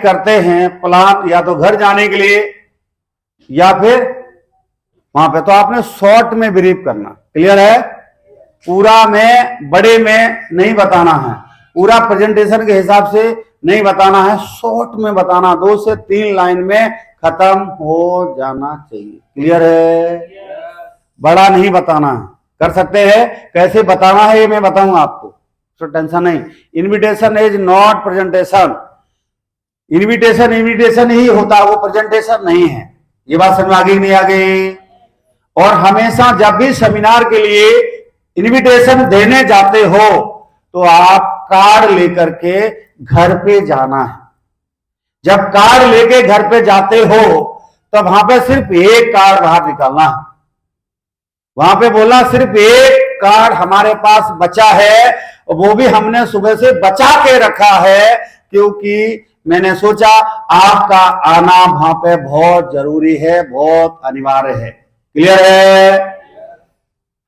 करते हैं प्लान या तो घर जाने के लिए या फिर वहां पे, तो आपने शॉर्ट में ब्रीफ करना। क्लियर है? पूरा में बड़े में नहीं बताना है, पूरा प्रेजेंटेशन के हिसाब से नहीं बताना है, शॉर्ट में बताना, 2 से 3 लाइन में खत्म हो जाना चाहिए। क्लियर है? बड़ा नहीं बताना है। कर सकते हैं, कैसे बताना है ये मैं बताऊंगा आपको, तो टेंशन नहीं। Invitation is not presentation. Invitation ही होता है, वो प्रेजेंटेशन नहीं है। ये बात समझ में आ गई नहीं आ गई? और हमेशा जब भी सेमिनार के लिए इन्विटेशन देने जाते हो तो आप कार्ड लेकर के घर पे जाना है। जब कार्ड लेके घर पे जाते हो तब वहां पे सिर्फ एक कार्ड बाहर निकालना है। वहां पे बोला सिर्फ एक कार्ड हमारे पास बचा है, वो भी हमने सुबह से बचा के रखा है, क्योंकि मैंने सोचा आपका आना वहां पे बहुत जरूरी है, बहुत अनिवार्य है। क्लियर है?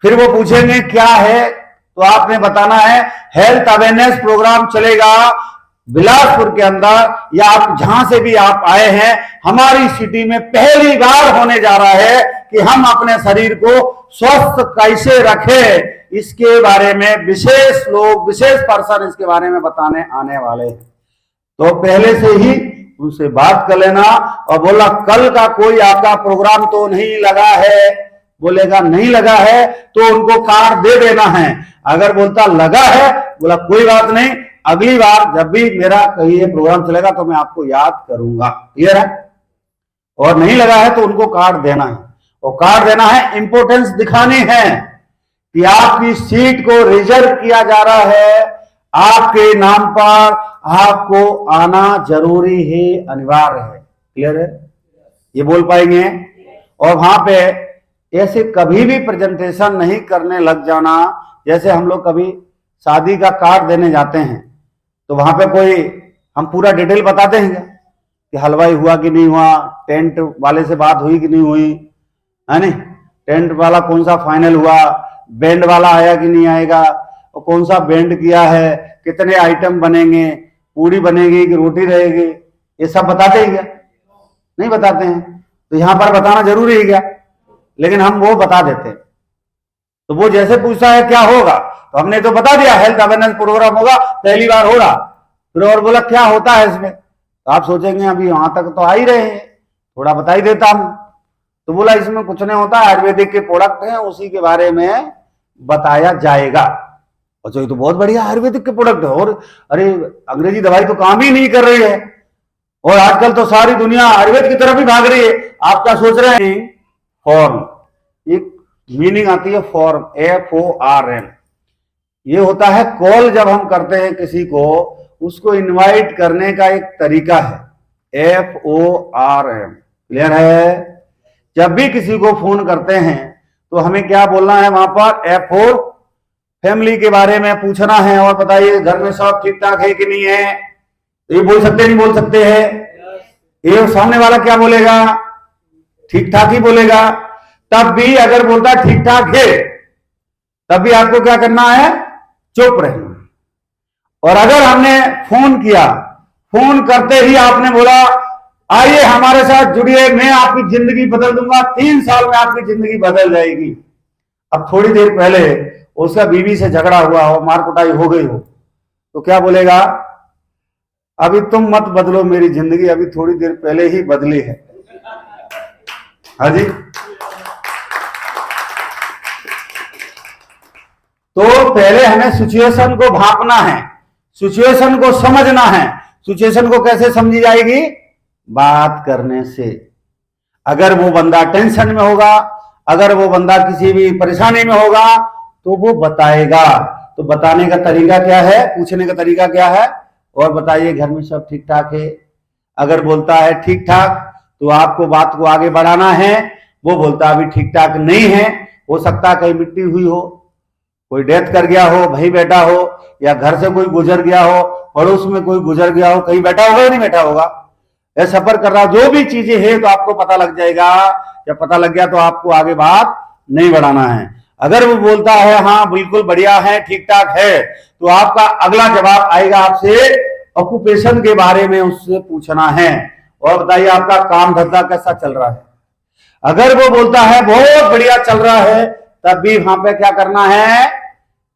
फिर वो पूछेंगे क्या है, तो आपने बताना है हेल्थ अवेयरनेस प्रोग्राम चलेगा बिलासपुर के अंदर, या आप जहां से भी आप आए हैं, हमारी सिटी में पहली बार होने जा रहा है कि हम अपने शरीर को स्वस्थ कैसे रखें, इसके बारे में विशेष लोग, विशेष पर्सन इसके बारे में बताने आने वाले हैं। तो पहले से ही उनसे बात कर लेना। और बोला कल का कोई आपका प्रोग्राम तो नहीं लगा है, बोलेगा नहीं लगा है तो उनको कार्ड दे देना है। अगर बोलता लगा है, बोला कोई बात नहीं, अगली बार जब भी मेरा कहीं ये प्रोग्राम चलेगा तो मैं आपको याद करूंगा। क्लियर है? और नहीं लगा है तो उनको कार्ड देना है, और कार्ड देना है, इंपोर्टेंस दिखानी है कि आपकी सीट को रिजर्व किया जा रहा है, आपके नाम पर आपको आना जरूरी है, अनिवार्य है। क्लियर है? ये बोल पाएंगे? और वहां पे ऐसे कभी भी प्रेजेंटेशन नहीं करने लग जाना। जैसे हम लोग कभी शादी का कार्ड देने जाते हैं तो वहां पे कोई हम पूरा डिटेल बताते हैं कि हलवाई हुआ कि नहीं हुआ, टेंट वाले से बात हुई कि नहीं हुई, है नहीं, टेंट वाला कौन सा फाइनल हुआ, बैंड वाला आया कि नहीं आएगा, और कौन सा बैंड किया है, कितने आइटम बनेंगे, पूरी बनेगी कि रोटी रहेगी, ये सब बताते हैं क्या? नहीं बताते हैं। तो यहां पर बताना जरूरी है क्या? लेकिन हम वो बता देते हैं। तो वो जैसे पूछता है क्या होगा, तो हमने तो बता दिया हेल्थ अवेयरनेस प्रोग्राम होगा, पहली बार हो रहा। फिर और बोला क्या होता है इसमें, तो आप सोचेंगे अभी वहां तक तो आ ही रहे हैं, थोड़ा बता ही देता हूं। तो बोला इसमें कुछ नहीं होता, आयुर्वेदिक के प्रोडक्ट हैं, उसी के बारे में बताया जाएगा। अच्छा ये तो बहुत बढ़िया आयुर्वेदिक के प्रोडक्ट है, और अरे अंग्रेजी दवाई तो काम ही नहीं कर रही है, और आजकल तो सारी दुनिया आयुर्वेद की तरफ ही भाग रही है। आप क्या सोच रहे हैं? फॉर्म, एक मीनिंग आती है फॉर्म, FORM। ये होता है कॉल, जब हम करते हैं किसी को, उसको इनवाइट करने का एक तरीका है, FORM। क्लियर है? जब भी किसी को फोन करते हैं तो हमें क्या बोलना है वहां पर? F for फैमिली के बारे में पूछना है, और बताइए घर में सब ठीक ठाक है कि नहीं है। तो ये बोल सकते नहीं बोल सकते हैं? ये सामने वाला क्या बोलेगा? ठीक ठाक ही बोलेगा। तब भी अगर बोलता ठीक ठाक है, तब भी आपको क्या करना है? चुप रहना। और अगर हमने फोन किया, फोन करते ही आपने बोला आइए हमारे साथ जुड़िए, मैं आपकी जिंदगी बदल दूंगा, 3 साल में आपकी जिंदगी बदल जाएगी। अब थोड़ी देर पहले उसका बीवी से झगड़ा हुआ हो, मार कुटाई हो गई हो, तो क्या बोलेगा? अभी तुम मत बदलो मेरी जिंदगी, अभी थोड़ी देर पहले ही बदली है। हाँ जी। तो पहले हमें सिचुएशन को भांपना है, सिचुएशन को समझना है। सिचुएशन को कैसे समझी जाएगी? बात करने से। अगर वो बंदा टेंशन में होगा, अगर वो बंदा किसी भी परेशानी में होगा, तो वो बताएगा। तो बताने का तरीका क्या है? पूछने का तरीका क्या है? और बताइए घर में सब ठीक ठाक है। अगर बोलता है ठीक ठाक, तो आपको बात को आगे बढ़ाना है। वो बोलता अभी ठीक ठाक नहीं है, हो सकता है कहीं मिट्टी हुई हो, कोई डेथ कर गया हो, भाई बेटा हो, या घर से कोई गुजर गया हो, पड़ोस में कोई गुजर गया हो, कहीं बैठा होगा या नहीं बैठा होगा, या सफर कर रहा, जो भी चीजें हैं तो आपको पता लग जाएगा। जब पता लग गया तो आपको आगे बात नहीं बढ़ाना है। अगर वो बोलता है हाँ बिल्कुल बढ़िया है, ठीक ठाक है, तो आपका अगला जवाब आएगा आपसे ऑक्यूपेशन के बारे में उससे पूछना है। और बताइए आपका काम धंधा कैसा चल रहा है। अगर वो बोलता है बहुत बढ़िया चल रहा है, तब भी वहां पे क्या करना है,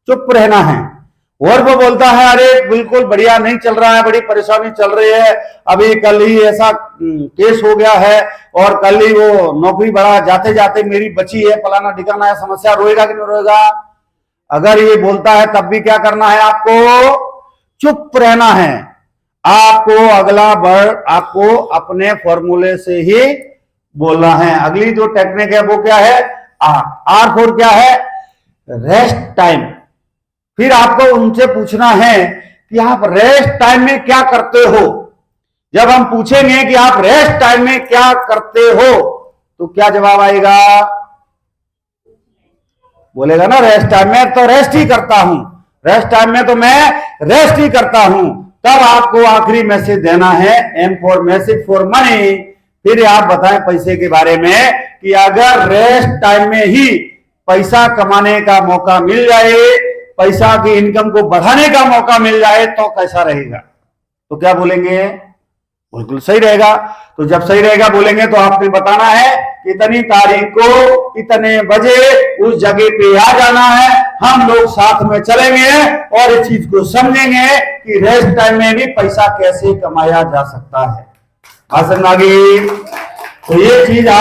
चुप रहना है। और वो बोलता है अरे बिल्कुल बढ़िया नहीं चल रहा है, बड़ी परेशानी चल रही है, अभी कल ही ऐसा केस हो गया है और कल ही वो नौकरी बढ़ा जाते जाते मेरी बची है, फलाना ठिकाना है, समस्या, रोएगा कि नहीं रोएगा। अगर ये बोलता है तब भी क्या करना है, आपको चुप रहना है। आपको अगला वर्ड आपको अपने फॉर्मूले से ही बोलना है। अगली जो टेक्निक है वो क्या है, आर फोर क्या है, रेस्ट टाइम। फिर आपको उनसे पूछना है कि आप रेस्ट टाइम में क्या करते हो। जब हम पूछेंगे कि आप रेस्ट टाइम में क्या करते हो, तो क्या जवाब आएगा, बोलेगा ना रेस्ट टाइम में तो रेस्ट ही करता हूं, रेस्ट टाइम में तो मैं रेस्ट ही करता हूं। तब आपको आखिरी मैसेज देना है, M for message for money. फिर आप बताएं पैसे के बारे में कि अगर रेस्ट टाइम में ही पैसा कमाने का मौका मिल जाए, पैसा की इनकम को बढ़ाने का मौका मिल जाए तो कैसा रहेगा। तो क्या बोलेंगे, बिल्कुल सही रहेगा। तो जब सही रहेगा बोलेंगे तो आपने बताना है कि इतनी तारीख को इतने बजे उस जगह पे आ जाना है, हम लोग साथ में चलेंगे और इस चीज को समझेंगे कि रेस्ट टाइम में भी पैसा कैसे कमाया जा सकता है। आसन आगे, तो ये चीज आप